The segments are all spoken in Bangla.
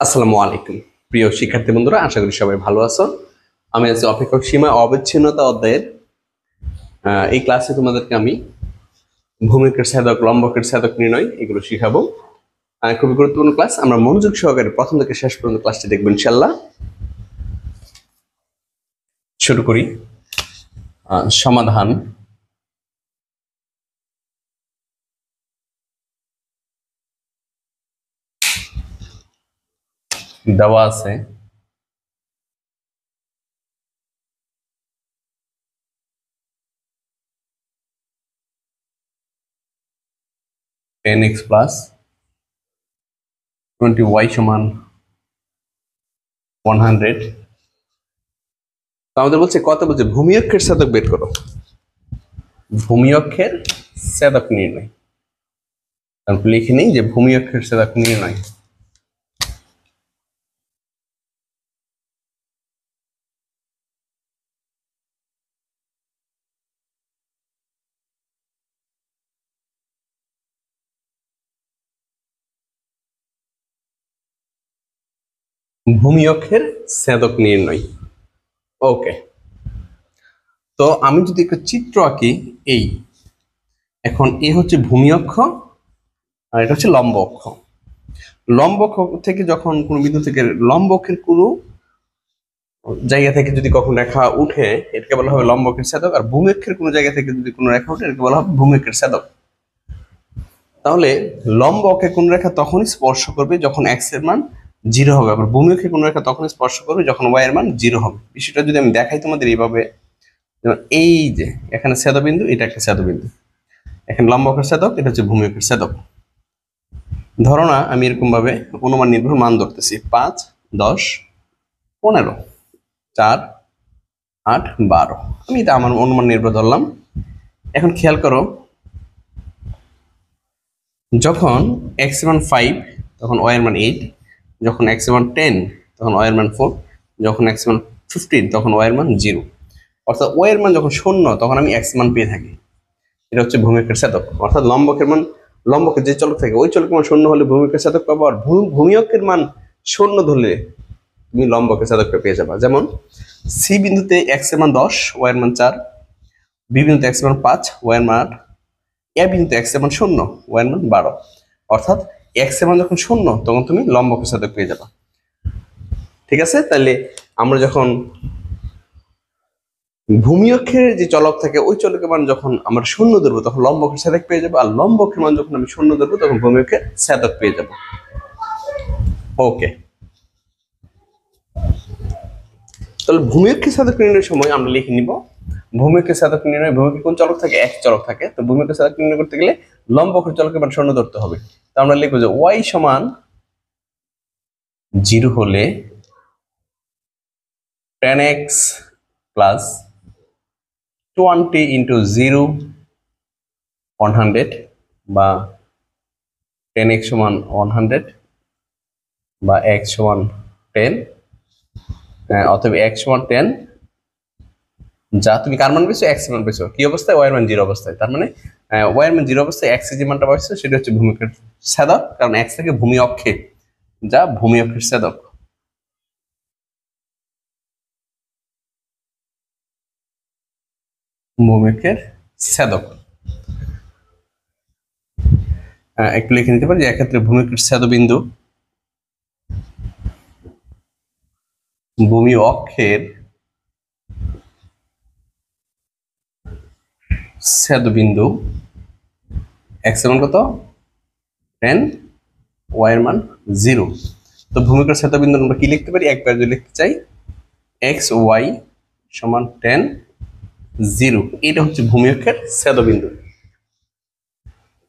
আসসালামু আলাইকুম প্রিয় শিক্ষার্থী বন্ধুরা, আশা করি সবাই ভালো আছো। আমি আছি অপেক্ষক সীমা অবিচ্ছিন্নতা অধ্যায়ের এই ক্লাসে তোমাদেরকে আমি ভূমিকের ছেদক, লম্বকের ছেদক নির্ণয় এগুলো শিখাবো। খুবই গুরুত্বপূর্ণ ক্লাস। আমরা মনোযোগ সহকারে প্রথম থেকে শেষ পর্যন্ত ক্লাসটি দেখবো ইনশাল্লাহ। শুরু করি। সমাধান। দেওয়া আছে টেন এক্স প্লাস 20y সমান 100। তো আমাদের বলছে কত, বলছে ভূমি অক্ষের ছেদক বের করো। ভূমি অক্ষের ছেদক নির্ণয়। তারপর লিখে নিই যে ভূমি অক্ষের ছেদক নির্ণয়। ভূমি অক্ষের ছেদক নির্ণয়। ওকে, তো আমি যদি একটা চিত্র আঁকি, এই এখন এই হচ্ছে ভূমি অক্ষ আর এটা হচ্ছে লম্ব অক্ষ। লম্ব অক্ষ থেকে যখন কোনো বিন্দু থেকে লম্ব অক্ষের কোনো জায়গা থেকে যদি কখন রেখা উঠে, এটাকে বলা হবে লম্ব অক্ষের ছেদক। আর ভূমি অক্ষের কোনো জায়গা থেকে যদি কোনো রেখা উঠে, এটাকে বলা হবে ভূমি অক্ষের ছেদক। তাহলে লম্ব অক্ষে কোন রেখা তখনই স্পর্শ করবে যখন এক্স এর মান 0 হবে, আবার ভূমি অক্ষে কোন রেখা তখনই স্পর্শ করবে যখন ওয়াই এর মান 0 হবে। বিষয়টা যদি আমি দেখাই তোমাদের এইভাবে, যেমন এই যে এখানে ছেদবিন্দু, এটা একটা ছেদবিন্দু, এখানে লম্ব অক্ষের ছেদক, এটা হচ্ছে ভূমি অক্ষের ছেদক। ধরো না আমি এরকম ভাবে অনুমান নির্ভর মান ধরতেছি 5, 10, 15, 4, 8, 12। আমি এটা আমার অনুমান নির্ভর ধরলাম। এখন খেয়াল করো, যখন x এর মান 5 তখন y এর মান 8, যখন x এর মান 10 তখন y এর মান 4, যখন x এর মান 15 তখন y এর মান 0। অর্থাৎ y এর মান যখন 0 তখন আমি x এর মান পেয়ে থাকি। এটা হচ্ছে ভূমি অক্ষের ছেদক। অর্থাৎ লম্বকের মান, লম্বকের যে চলক থাকে ওই চলকের মান 0 হলে ভূমি অক্ষের ছেদক পাবো, আর ভূমি অক্ষের মান 0 ধরলে তুমি লম্ব অক্ষের ছেদকটা পেয়ে যাবা। যেমন সি বিন্দুতে x এর মান 10, y এর মান 4, বি বিন্দুতে x এর মান 5, y এর মান 8, এ বিন্দুতে x এর মান 0, y এর মান 12। অর্থাৎ x এর মান যখন 0 তখন তুমি লম্ব অক্ষের ছেদক পেয়ে যাবা। ঠিক আছে, তাহলে আমরা যখন ভূমি অক্ষের যে চলক থাকে ওই চলকের মান যখন আমরা 0 ধরবো তখন লম্ব অক্ষের ছেদক পেয়ে যাবো, আর লম্ব অক্ষের মান যখন আমি 0 ধরবো তখন ভূমি অক্ষের ছেদক পেয়ে যাবো। ওকে, তাহলে ভূমি অক্ষের ছেদক নির্ণয়ের সময় আমরা লিখে নিব ভূমি অক্ষের ছেদক নির্ণয়। ভূমি অক্ষের কোন চলক থাকে? এক চলক থাকে। তো ভূমি অক্ষের ছেদক নির্ণয় করতে গেলে লম্ব অক্ষের চলকের মান 0 ধরতে হবে। তো আমরা লিখবো যে y সমান 0 হলে tan x প্লাস 20 ইন্টু 0 100, বা tan x সমান 100 বা x সমান 10, অথবা x সমান 10, যা তুমি কার মান পেয়েছো? x এর মান পেয়েছো কি অবস্থায়? y এর মান 0 অবস্থায়। তার মানে y এর মান 0 অবস্থায় x এর যে মানটা পাইছো সেটা হচ্ছে ভূমি অক্ষের ছেদক, কারণ x থেকে ভূমি অক্ষে, যা ভূমি অক্ষের ছেদক। ভূমি অক্ষের ছেদক একটু লিখে নিতে পারি যে এক্ষেত্রে ভূমি অক্ষের ছেদবিন্দু, ভূমি অক্ষের ছেদবিন্দু x এর মান কত? 10, y এর মান 0। তো ভূমি অক্ষের ছেদবিন্দু আমরা কি লিখতে পারি? একবার যদি লিখতে চাই x y সমান 10, 0, এটা হচ্ছে ভূমি অক্ষের ছেদবিন্দু।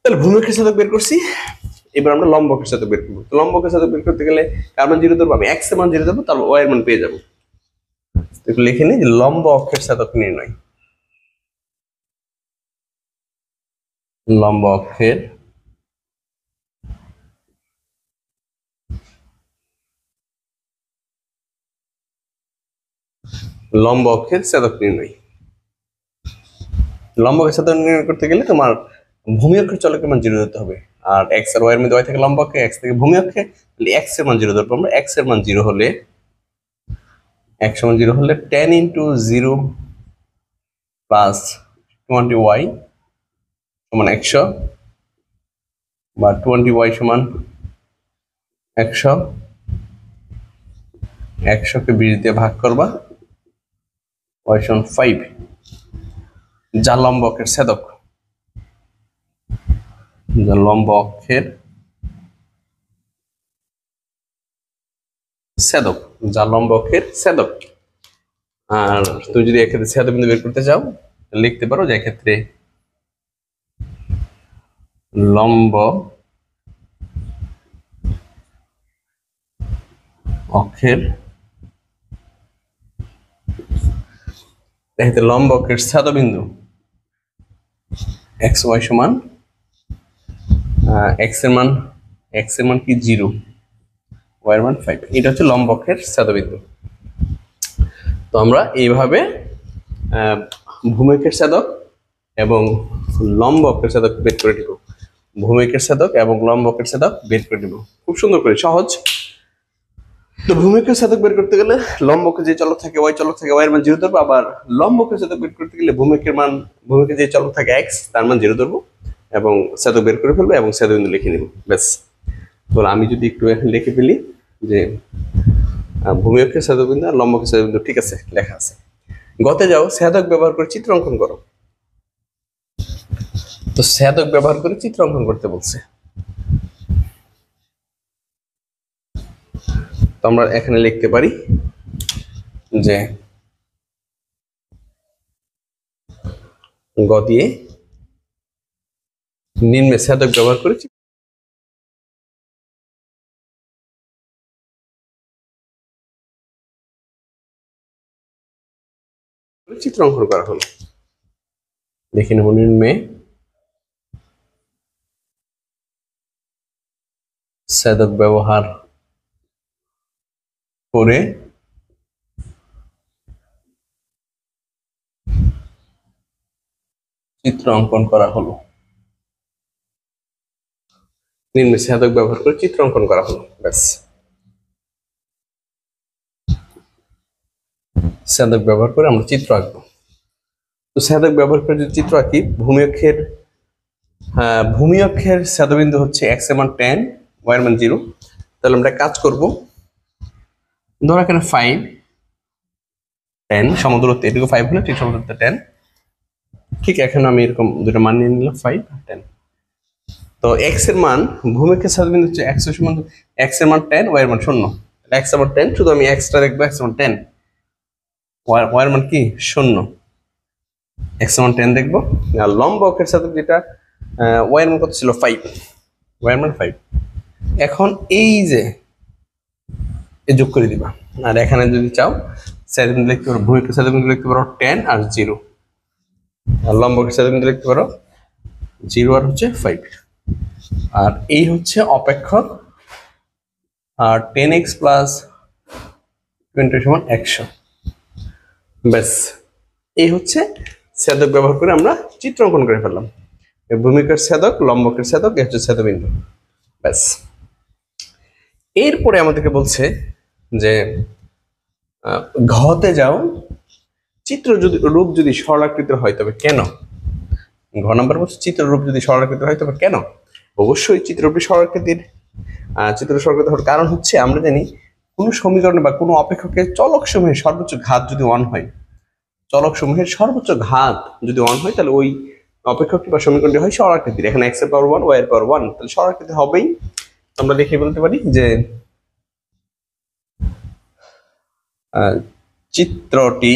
তাহলে ভূমি অক্ষের ছেদক বের করছি, এবার আমরা লম্ব অক্ষের ছেদক বের করবো। তো লম্ব অক্ষের ছেদক বের করতে গেলে কার মান 0 ধরবো? আমি x এর মান 0 ধরবো, তাহলে y এর মান পেয়ে যাবো। একটু লিখে নিই যে লম্ব অক্ষের ছেদক নির্ণয়। লম্ব অক্ষের লম্ব অক্ষের ছেদক নির্ণয়। লম্ব অক্ষের ছেদক নির্ণয় করতে গেলে তোমার ভূমি অক্ষের চলকের মান 0 ধরতে হবে। আর x আর y এর মধ্যে y থেকে লম্ব অক্ষে, x থেকে ভূমি অক্ষে, এক্স এর মান 0 ধরবো আমরা। এক্স এর মান 0 হলে tan ইন্টু 0 প্লাস 20y সমান 100 বা 20y সমান 100, 100কে 20 দিয়ে ভাগ করবা, y সমান 5, যা লম্ব অক্ষের ছেদক, যা লম্ব অক্ষের ছেদক, যা লম্ব অক্ষের ছেদক। আর তুমি যদি এক্ষেত্রে ছেদবিন্দু বের করতে চাও লিখতে পারো যে এক্ষেত্রে লম্ব অক্ষের লম্ব অক্ষের ছেদবিন্দু এক্স ওয়াই সমান এক্স এর মান কি 0, ওয়াই এর মান 5, এটা হচ্ছে লম্ব অক্ষের ছেদবিন্দু। তো আমরা এইভাবে ভূমিকের ছেদক এবং লম্ব অক্ষের ছেদক বের করে নিব, ভূমিকের ছেদক এবং লম্ব অক্ষের ছেদক বের করে নিব, খুব সুন্দর করে, সহজ। তো ভূমিকের ছেদক বের করতে গেলে লম্বকে যে চলক থাকে ওই চলক থাকে ওয়াই এর মান 0 ধরবো, আবার লম্বকের ছেদক বের করতে গেলে ভূমিকে যে চলক থাকে এক্স তার মান 0 ধরবো এবং ছেদক বের করে ফেলবো এবং ছেদবিন্দু লিখে নিব, ব্যাস। তো আমি যদি একটু লিখে ফেলি যে ভূমিকের ছেদকবিন্দু আর লম্বকের ছেদকবিন্দু, ঠিক আছে, লেখা আছে। গতে যাও, ছেদক ব্যবহার করে চিত্র অঙ্কন করো। তো ছেদক ব্যবহার করে চিত্র অঙ্কন করতে বলছে। তো আমরা এখানে লিখতে পারি যে গ দিয়ে নিম্নে ছেদক ব্যবহার করে চিত্র অঙ্কন করা হলো। দেখে নেব নিম্নে ছেদক ব্যবহার করে চিত্র অঙ্কন করা হলো, নিম্নে ছেদক ব্যবহার করে চিত্র অঙ্কন করা হলো, ব্যাস। ছেদক ব্যবহার করে আমরা চিত্র আঁকবো। তো ছেদক ব্যবহার করে যদি চিত্র আঁকি, ভূমি অক্ষের ছেদবিন্দু হচ্ছে এক্স এর মান 10, ওয়াই এর মান 0। তাহলে আমরা কাজ করব, ধরো এখানে 5, 10 সমদূরত্ব, এটুকু 5 হলে ঠিক সমদূরত্ব 10, ঠিক এখানে আমি এরকম দুটো মান নিয়ে নিলাম 5 আর 10। তো এক্স এর মান, ভূমিকের ছেদবিন্দু হচ্ছে এক্স এর সমান, এক্স এর মান 10, ওয়াই এর মান 0, এক্স এর মান 10, শুধু আমি এক্সটা দেখবো, এক্স এর মান 10, ওয়াই এর মান কি 0, এক্স এর মান 10 দেখবো। আর লম্ব অক্ষের সাথে যেটা ওয়াই এর মান কত ছিল 5, ওয়াই এর মান 5। এখন এই যে যোগ করে দিবা, আর এখানে যদি চাও ছেদবিন্দু লিখতে পারো, ভূমিকের ছেদবিন্দু লিখতে পারো 10 আর 0, আর লম্ব অক্ষের ছেদবিন্দু লিখতে পারো 0 আর হচ্ছে 5। আর এই হচ্ছে অপেক্ষক, আর 10x প্লাস 20 সমান 100, ব্যাস। এই হচ্ছে ছেদক ব্যবহার করে আমরা চিত্র অঙ্কন করে ফেললাম। ভূমিকার ছেদক, লম্বকের ছেদক, এই হচ্ছে ছেদবিন্দু, ব্যাস। এরপরে আমাদেরকে বলছে যে ঘতে যাও, চিত্র রূপ যদি সরলাকৃতির হয় তবে কেন। ঘ নাম্বার বলছে চিত্ররূপ যদি সরলাকৃতির হয় তবে কেন। অবশ্যই চিত্ররূপটি সরলাকৃতির, সরলাকৃতি হওয়ার কারণ হচ্ছে আমরা জানি কোন সমীকরণে বা কোনো অপেক্ষকের চলক সমূহের সর্বোচ্চ ঘাত যদি 1 হয়, চলক সমূহের সর্বোচ্চ ঘাত যদি 1 হয়, তাহলে ওই অপেক্ষকটি বা সমীকরণটি হয় সরলাকৃতির। এখানে x এর পাওয়ার 1, y এর পাওয়ার 1, তাহলে সরলাকৃতি হবেই। আমরা লিখে বলতে পারি যে চিত্রটি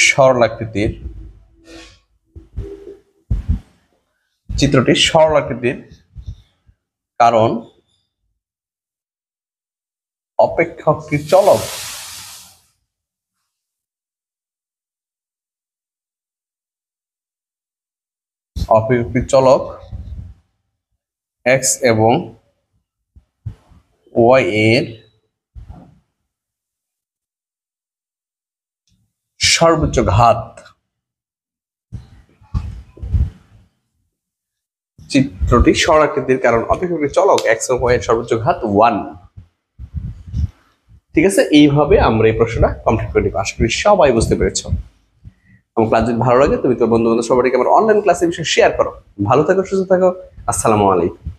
সরলাকৃতির, কারণ অপেক্ষকটি চলক, x এবং y এর সর্বোচ্চ ঘাত চিত্রটি সরাকৃতির কারণ অপেক্ষাকৃত চলক এক্স এবং ওয়াই এর সর্বোচ্চ ঘাত 1। ঠিক আছে, এইভাবে আমরা এই প্রশ্নটা কমপ্লিট করে নিব। আশা করি সবাই বুঝতে পেরেছো। আমার ক্লাস যদি ভালো লাগে তুমি তোর বন্ধু বান্ধব সবাইকে আমার অনলাইন ক্লাসের বিষয়ে শেয়ার করো। ভালো থাকো, সুস্থ থাকো। আসসালামু আলাইকুম।